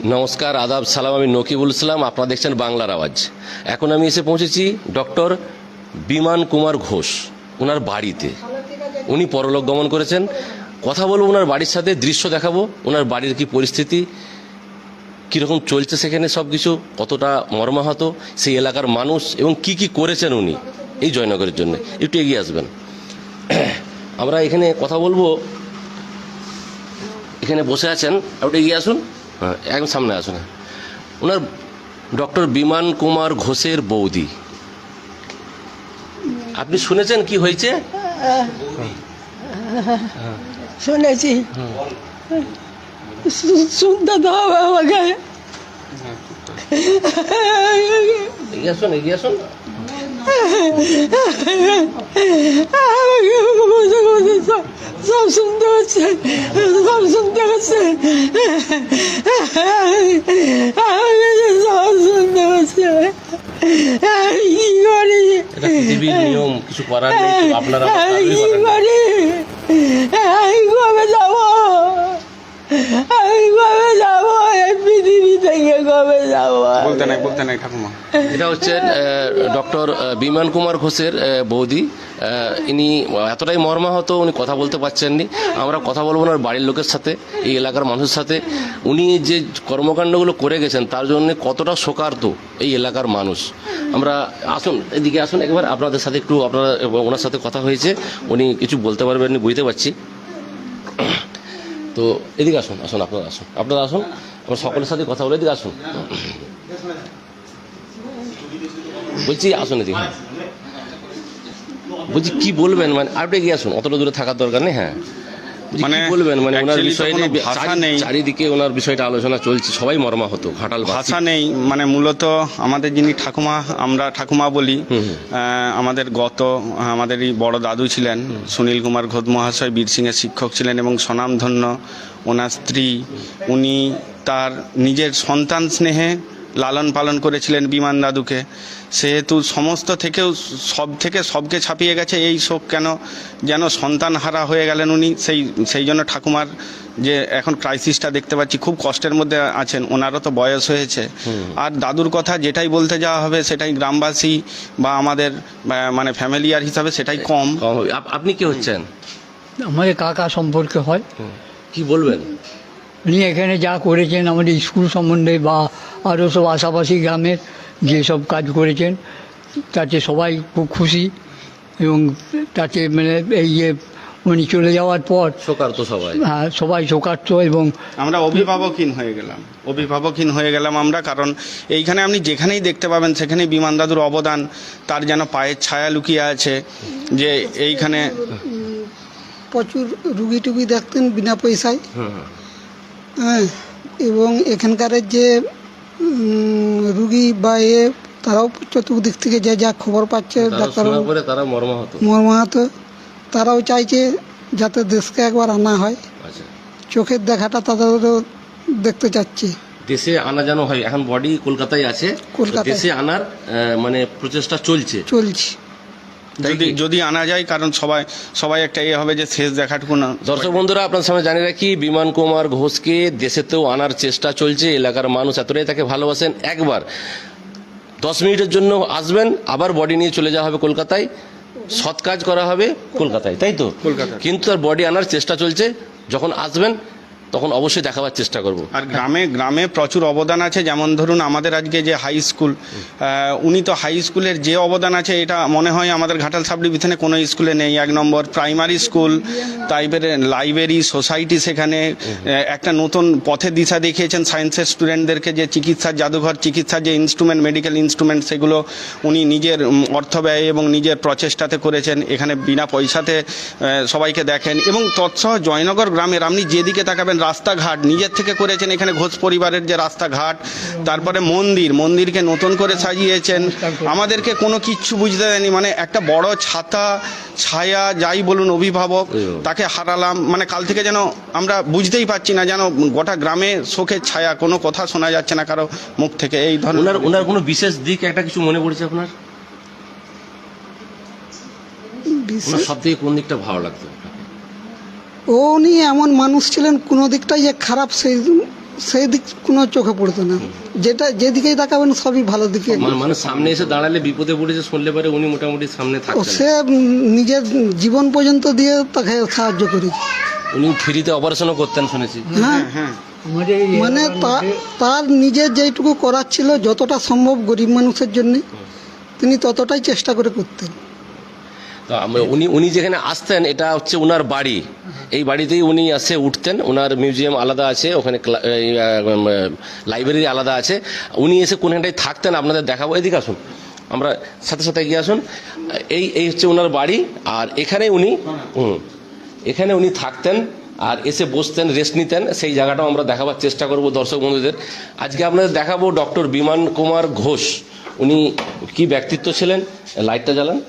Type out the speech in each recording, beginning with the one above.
নমস্কার, আদাব, সালাম। আমি নকিবুল ইসলাম, আপনারা দেখছেন বাংলার আওয়াজ। এখন আমি এসে পৌঁছেছি ডক্টর বিমান কুমার ঘোষ, ওনার বাড়িতে। উনি পরলোক গমন করেছেন। কথা বলবো ওনার বাড়ির সাথে, দৃশ্য দেখাবো ওনার বাড়ির কি পরিস্থিতি, কীরকম চলছে সেখানে সব কিছু, কতটা মর্মাহত সেই এলাকার মানুষ এবং কি কি করেছেন উনি এই জয়নগরের জন্য। একটু এগিয়ে আসবেন, আমরা এখানে কথা বলবো। এখানে বসে আছেন, একটু এগিয়ে আসুন, হ্যাঁ একদম সামনে আসুন। ওনার ডক্টর বিমান কুমার ঘোষের বৌদি। আপনি শুনেছেন কি হয়েছে? শুনেছি, শুনতে তো হবে আমাকে। এগিয়ে আসুন, এগিয়ে আসুন। সব শুনতে হচ্ছে, সব শুনতে হচ্ছে, সব শুনতে হচ্ছে। কি করি, পৃথিবীর নিয়ম, কিছু করার নেই। আপনারা কি করি, আমি কবে যাবো, আমি কবে যাবো এই পৃথিবী থেকে, কবে যাবো? বলতে নাই ঠাকুমা। এটা হচ্ছে ডক্টর বিমান কুমার ঘোষের বৌদি। ইনি এতটাই মর্মাহত, উনি কথা বলতে পারছেন নি। আমরা কথা বলবো ওনার বাড়ির লোকের সাথে, এই এলাকার মানুষের সাথে। উনি যে কর্মকাণ্ডগুলো করে গেছেন তার জন্য কতটা শোকার্ত এই এলাকার মানুষ। আমরা আসুন, এদিকে আসুন একবার, আপনাদের সাথে একটু, আপনারা ওনার সাথে কথা হয়েছে, উনি কিছু বলতে পারবেন বুঝতে পারছি। তো এদিকে আসুন, আসুন আপনারা আসুন, আপনারা আসুন, আমরা সকলের সাথে কথা বলে এদিকে আসুন। বলছি আসুন এদিকে, হ্যাঁ বলছি কি বলবেন, মানে আরেকটু এগিয়ে আসুন, অতটা দূরে থাকার দরকার নেই। হ্যাঁ মানে কি বলবেন, মানে ওনার বিষয়টা, চারিদিকে ওনার বিষয়টা আলোচনা চলছে, সবাই মর্মাহত, ঘাটাল ভাষা নেই। মানে মূলত আমাদের যিনি ঠাকুমা, আমরা ঠাকুমা বলি, আমাদেরই বড় দাদু ছিলেন সুনীল কুমার ঘোষ মহাশয়, বীর সিংয়ের শিক্ষক ছিলেন এবং স্বনামধন্য ওনার স্ত্রী। উনি তার নিজের সন্তান স্নেহে লালন পালন করেছিলেন বিমান দাদুকে। সেহেতু সমস্ত থেকেও সবকে ছাপিয়ে গেছে এই শোক, কেন যেন সন্তান হারা হয়ে গেলেন উনি। সেই জন্য ঠাকুমার যে এখন ক্রাইসিসটা দেখতে পাচ্ছি, খুব কষ্টের মধ্যে আছেন। ওনারও তো বয়স হয়েছে। আর দাদুর কথা যেটাই বলতে যাওয়া হবে সেটাই গ্রামবাসী বা আমাদের মানে ফ্যামিলিয়ার হিসাবে সেটাই কম। আপনি কি হচ্ছেন? আমাদের কাকা সম্পর্কে হয়। কি বলবেন? উনি এখানে যা করেছেন আমাদের স্কুল সম্বন্ধে বা আরও সব আশাপাশি গ্রামের যেসব কাজ করেছেন তাতে সবাই খুব খুশি। এবং তাতে মানে এই যে উনি চলে যাওয়ার পর শোকার্ত সবাই, হ্যাঁ সবাই শোকার্ত। এবং আমরা অভিভাবকহীন হয়ে গেলাম আমরা। কারণ এইখানে আপনি যেখানেই দেখতে পাবেন সেখানেই বিমান দাদুর অবদান, তার যেন পায়ের ছায়া লুকিয়ে আছে। যে এইখানে প্রচুর রুগী টুগী দেখতেন বিনা পয়সায়। হ্যাঁ, এবং এখানকার যে রুগী বা তারাও চতুর্দিক থেকে যা খবর পাচ্ছে ডাক্তার তারা মর্মাহত। তারাও চাইছে যাতে দেশকে একবার আনা হয়। চোখের দেখাটা তাদেরও দেখতে চাচ্ছে। দেশে আনা যেন হয়। এখন বডি কলকাতায় আছে, দেশে আনার মানে প্রচেষ্টা চলছে। যদি আনা যায়, কারণ সবাই একটা হবে যে শেষ দেখাটুকু না। দর্শক বন্ধুরা, আপনার সামনে জানিয়ে রাখি, বিমান কুমার ঘোষকে দেশেতেও আনার চেষ্টা চলছে। এলাকার মানুষ এতটাই তাকে ভালোবাসেন, একবার 10 মিনিটের জন্য আসবেন, আবার বডি নিয়ে চলে যাওয়া হবে কলকাতায়, সৎ কাজ করা হবে কলকাতায়, তাই তো? কলকাতা। কিন্তু তার বডি আনার চেষ্টা চলছে। যখন আসবেন তখন অবশ্যই দেখাবার চেষ্টা করব। আর গ্রামে প্রচুর অবদান আছে। যেমন ধরুন আমাদের আজকে যে হাই স্কুল, উনি তো হাই স্কুলের যে অবদান আছে এটা মনে হয় আমাদের ঘাটাল সাব ডিভিশনে কোনো স্কুলে নেই। 1 নম্বর প্রাইমারি স্কুল, তারপরে লাইব্রেরি, সোসাইটি, সেখানে একটা নতুন পথে দিশা দেখিয়েছেন সায়েন্সের স্টুডেন্টদেরকে, যে চিকিৎসার জাদুঘর, চিকিৎসার যে ইনস্ট্রুমেন্ট, মেডিকেল ইনস্ট্রুমেন্ট, সেগুলো উনি নিজের অর্থ ব্যয় এবং নিজের প্রচেষ্টাতে করেছেন। এখানে বিনা পয়সাতে সবাইকে দেখেন। এবং তৎসহ জয়নগর গ্রামের আপনি যেদিকে তাকাবেন রাস্তাঘাট নিজের থেকে করেছেন। এখানে ঘোষ পরিবারের যে রাস্তাঘাট, তারপরে মন্দিরকে নতুন করে সাজিয়েছেন। আমাদেরকে কোনো কিচ্ছু বুঝতে দেয়নি। মানে একটা বড় ছায়া যাই বলুন অভিভাবক, তাকে হারালাম। মানে কাল থেকে যেন আমরা বুঝতেই পারছি না, যেন গোটা গ্রামে শোকের ছায়া, কোনো কথা শোনা যাচ্ছে না কারো মুখ থেকে। এই ধরনের ওনার কোনো বিশেষ দিক একটা কিছু মনে পড়েছে আপনার? সব থেকে কোন দিকটা ভালো লাগতো? উনি এমন মানুষ ছিলেন, কোনো দিকটাই যে খারাপ সেই দিক কোনো চোখে পড়তো না, যেদিকেই তাকাবেন সবই ভালো দিকে। মানে সামনে এসে দাঁড়ালে বিপদে পড়েছে শুনলে পরে উনি মোটামুটি সামনে ও থাকতেন। সে নিজের জীবন পর্যন্ত দিয়ে তাকে সাহায্য করেছে। উনি ফ্রিতে অপারেশনও করতেন শুনেছি। হ্যাঁ, আমাদের এই মানে এলাকার মধ্যে তার নিজের যেইটুকু করার ছিল, যতটা সম্ভব গরিব মানুষের জন্য তিনি ততটাই চেষ্টা করে করতেন। তো উনি যেখানে আসতেন এটা হচ্ছে ওনার বাড়ি, এই বাড়িতেই উনি এসে উঠতেন। ওনার মিউজিয়াম আলাদা আছে, ওখানে লাইব্রেরি আলাদা আছে। উনি এসে কোনখানটায় থাকতেন আপনাদের দেখাবো, এদিকে আসুন, আমরা সাথে সাথে এগিয়ে আসুন। এই হচ্ছে ওনার বাড়ি, আর এখানে উনি থাকতেন আর এসে বসতেন, রেস্ট নিতেন। সেই জায়গাটাও আমরা দেখাবার চেষ্টা করব দর্শক বন্ধুদের। আজকে আপনাদের দেখাবো ডক্টর বিমান কুমার ঘোষ। উনি কি ব্যক্তিত্ব ছিলেন, লাইটটা জ্বালান।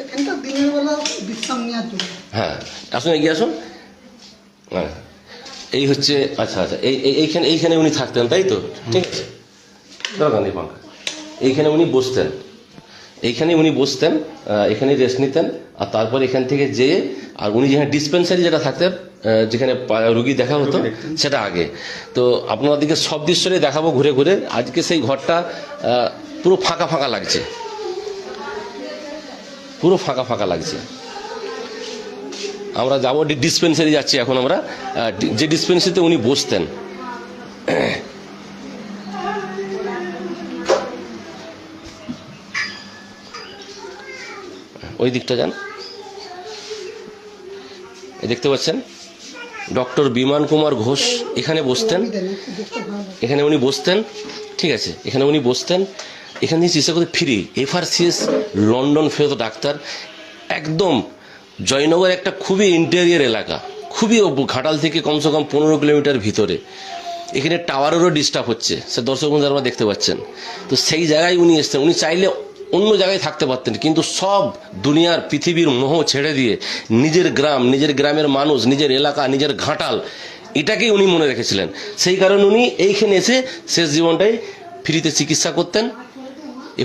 এখানটা দিনের বেলা বিশ্রাম নেওয়ার জন্য। হ্যাঁ, আসুন, এগিয়ে আসুন। হ্যাঁ, এই হচ্ছে, আচ্ছা, এইখানে উনি থাকতেন, তাই তো? ঠিক আছে, দরকার নেই পাঙ্খা। এইখানে উনি বসতেন, এখানে রেস্ট নিতেন। আর তারপর এখান থেকে যেয়ে, আর উনি যেখানে ডিসপেন্সারি যেটা থাকতেন, যেখানে রুগী দেখা হতো, সেটা আগে। তো আপনাদেরকে সব দৃশ্যটাই দেখাবো ঘুরে ঘুরে। আজকে সেই ঘরটা পুরো ফাঁকা ফাঁকা লাগছে, পুরো ফাঁকা ফাঁকা লাগছে। আমরা যাবো ডিসপেন্সারি, যাচ্ছি এখন আমরা, যে ডিসপেন্সারিতে উনি বসতেন। ওই দিকটা যান, দেখতে পাচ্ছেন ডক্টর বিমান কুমার ঘোষ এখানে বসতেন, এখানে উনি বসতেন। ঠিক আছে, এখানে উনি বসতেন। এখান থেকে চিকিৎসা করতে ফ্রি, FRCS লন্ডন ফেরত ডাক্তার। একদম জয়নগর একটা খুবই ইন্টেরিয়ার এলাকা, খুবই ঘাটাল থেকে কমসে কম 15 কিলোমিটার ভিতরে। এখানে টাওয়ারেরও ডিস্টার্ব হচ্ছে, সে দর্শক বন্ধু আপনারা দেখতে পাচ্ছেন। তো সেই জায়গায় উনি এসছেন। উনি চাইলে অন্য জায়গায় থাকতে পারতেন, কিন্তু সব দুনিয়ার পৃথিবীর মোহ ছেড়ে দিয়ে নিজের গ্রাম, নিজের গ্রামের মানুষ, নিজের এলাকা, নিজের ঘাটাল, এটাকেই উনি মনে রেখেছিলেন। সেই কারণে উনি এইখানে এসে শেষ জীবনটাই ফ্রিতে চিকিৎসা করতেন।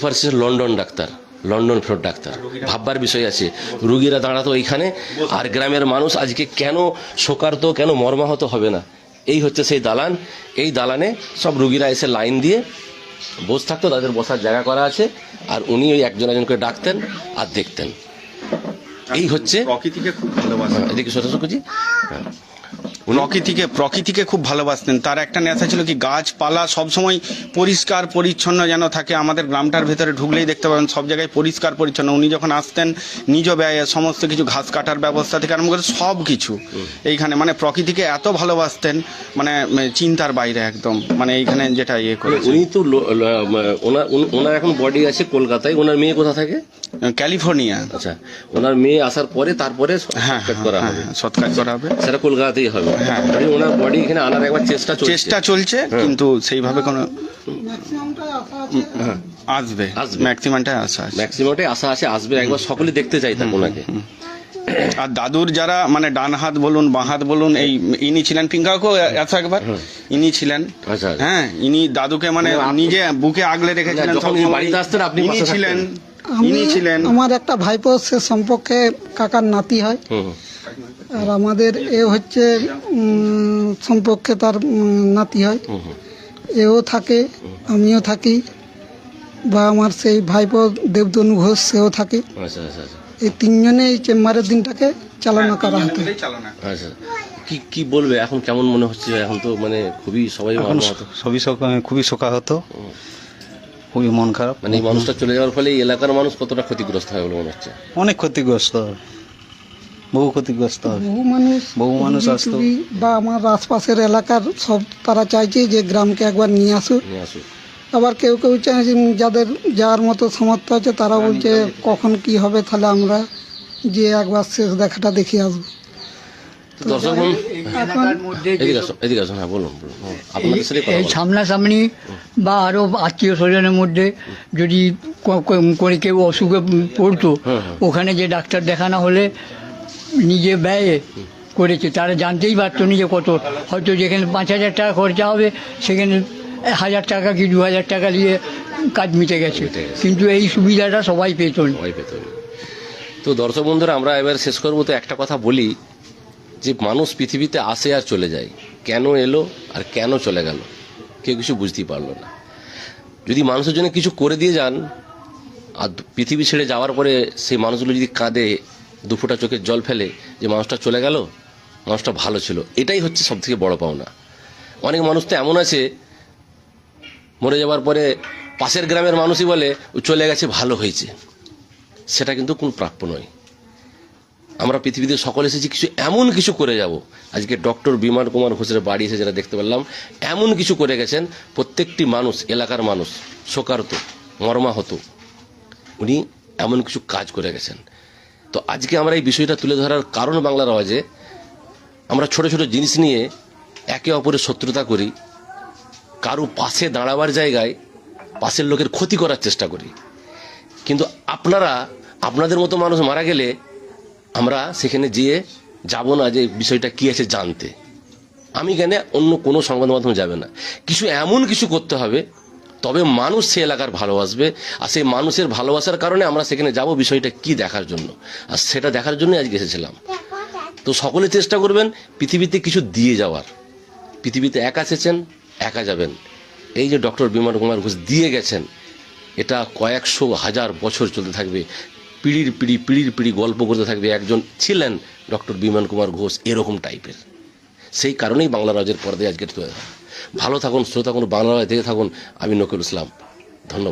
FRCS লন্ডন ডাক্তার, লন্ডন ফেরত ডাক্তার। ভাববার বিষয় আছে, রুগীরা দাঁড়াতো এইখানে, আর গ্রামের মানুষ আজকে কেন শোকার্ত, কেন মর্মাহত হবে না। এই হচ্ছে সেই দালান। এই দালানে সব রুগীরা এসে লাইন দিয়ে বসে থাকতো, তাদের বসার জায়গা করা আছে, আর উনি ওই একজন একজন করে ডাকতেন আর দেখতেন। এই হচ্ছে প্রকৃতিকে খুব ভালোবাসতেন। এদিকে সরাসরি করছি। প্রকৃতিকে খুব ভালোবাসতেন। তার একটা নেশা ছিল কি, গাছপালা সবসময় পরিষ্কার পরিচ্ছন্ন যেন থাকে। আমাদের গ্রামটার ভেতরে ঢুকলেই দেখতে পাবেন সব জায়গায় পরিষ্কার পরিচ্ছন্ন। উনি যখন আসতেন নিজ ব্যয়ে সমস্ত কিছু, ঘাস কাটার ব্যবস্থা থেকে আরম্ভ করে সব কিছু এইখানে, মানে প্রকৃতিকে এত ভালোবাসতেন, মানে চিন্তার বাইরে একদম। মানে এইখানে যেটা ইয়ে করে, উনি তো ওনার এখন বডি আছে কলকাতায়। ওনার মেয়ে কোথা থাকে? ক্যালিফোর্নিয়া। আচ্ছা, ওনার মেয়ে আসার পরে তারপরে সৎকার করা হবে, সেটা কলকাতাতেই হবে। হ্যাঁ, ওনার বডি এখানে আনার একবার চেষ্টা চলছে, কিন্তু সেইভাবে কোনো আসবে, ম্যাক্সিমামটাই আশা আছে, আসবে। একবার সকলে দেখতে চাইতাম ওনাকে। আর দাদুর যারা মানে ডান হাত বলুন, বাঁ হাত বলুন, ইনি ছিলেন, পিঙ্কাকেও আসো একবার, ইনি ছিলেন। হ্যাঁ, ইনি দাদুকে মানে নিজে বুকে আগলে রেখেছিলেন। বাড়িতে আসতেন আপনি, ইনি ছিলেন। আমার একটা ভাইপো, সে সম্পর্কে কাকার নাতি হয়। আর আমাদের এ হচ্ছে সম্পর্কে তার নাতি হয়। এও থাকে, আমিও থাকি, বা আমার সেই ভাইপো দেবতনু ঘোষ সেও থাকে। এই তিনজনে এই চেম্বারের দিনটাকে চালনা করা হতো। আচ্ছা, কি বলবে এখন, কেমন মনে হচ্ছে? এখন তো মানে খুবই সবাই খুবই শোকাহত, খুবই মন খারাপ। মানে এই মানুষটা চলে যাওয়ার ফলে এই এলাকার মানুষ কতটা ক্ষতিগ্রস্ত হয় বলে মনে হচ্ছে? অনেক ক্ষতিগ্রস্ত, বহু ক্ষতিগ্রস্ত। বহু মানুষ আসতো, বা আমার আশপাশের এলাকার সব তারা চাইছে যে গ্রামকে একবার নিয়ে আসুক। আবার কেউ কেউ চাইছে, যাদের যার মতো সামর্থ্য আছে তারা বলছে কখন কি হবে, তাহলে আমরা যে একবার শেষ দেখাটা দেখে আসবো। দর্শক এই সামনাসামনি বা আরো আত্মীয় স্বজনের মধ্যে যদি করে কেউ অসুখে পড়তো, ওখানে যে ডাক্তার দেখানো হলে নিজে ব্যয়ে করেছে, তারা জানতেই পারতো না যে কত, হয়তো যেখানে 5,000 টাকা খরচা হবে সেখানে 1,000 টাকা কি 2,000 টাকা দিয়ে কাজ মিটে গেছে। কিন্তু এই সুবিধাটা সবাই পেত না। তো দর্শক বন্ধুরা, আমরা এবার শেষ করবো। তো একটা কথা বলি, যে মানুষ পৃথিবীতে আসে আর চলে যায়, কেন এলো আর কেন চলে গেল কেউ কিছু বুঝতেই পারলো না। যদি মানুষের জন্য কিছু করে দিয়ে যান আর পৃথিবী ছেড়ে যাওয়ার পরে সেই মানুষগুলো যদি কাঁদে, দুফোঁটা চোখের জল ফেলে যে মানুষটা চলে গেল, মানুষটা ভালো ছিল, এটাই হচ্ছে সবথেকে বড় পাওনা। অনেক মানুষ তো এমন আছে মরে যাওয়ার পরে পাশের গ্রামের মানুষই বলে ও চলে গেছে ভালো হয়েছে, সেটা কিন্তু কোনো প্রাপ্য নয়। আমরা পৃথিবীতে সকলে এসেছি কিছু এমন কিছু করে যাব। আজকে ডক্টর বিমান কুমার ঘোষের বাড়ি এসে যেটা দেখতে পেলাম, এমন কিছু করে গেছেন, প্রত্যেকটি মানুষ, এলাকার মানুষ শোকাহত, মর্মাহত। উনি এমন কিছু কাজ করে গেছেন। তো আজকে আমরা এই বিষয়টা তুলে ধরার কারণ বাংলার আওয়াজে, আমরা ছোট ছোট জিনিস নিয়ে একে অপরের শত্রুতা করি, কারো পাশে দাঁড়াবার জায়গায় পাশের লোকের ক্ষতি করার চেষ্টা করি। কিন্তু আপনাদের মতো মানুষ মারা গেলে আমরা সেখানে যেয়ে যাব না যে বিষয়টা কি আছে জানতে। আমি কেন, অন্য কোনো সংবাদ মাধ্যম যাবে না। কিছু এমন কিছু করতে হবে, তবে মানুষ সে এলাকার ভালোবাসবে। আর সেই মানুষের ভালোবাসার কারণে আমরা সেখানে যাব বিষয়টা কি দেখার জন্য, আর সেটা দেখার জন্য আজকে এসেছিলাম। তো সকলে চেষ্টা করবেন পৃথিবীতে কিছু দিয়ে যাওয়ার। পৃথিবীতে একা এসেছেন, একা যাবেন। এই যে ডক্টর বিমান কুমার ঘোষ দিয়ে গেছেন, এটা কয়েকশো হাজার বছর চলতে থাকবে। পিড়ির পিড়ি গল্প করতে থাকবে। একজন ছিলেন ডক্টর বিমান কুমার ঘোষ এরকম টাইপের। সেই কারণেই বাংলা রাজ্যের পর্দায় আজকে ভালো থাকুন, সুস্থ থাকুন, বাংলা রাজ্য দেখে থাকুন। আমি নকিরুল ইসলাম, ধন্যবাদ।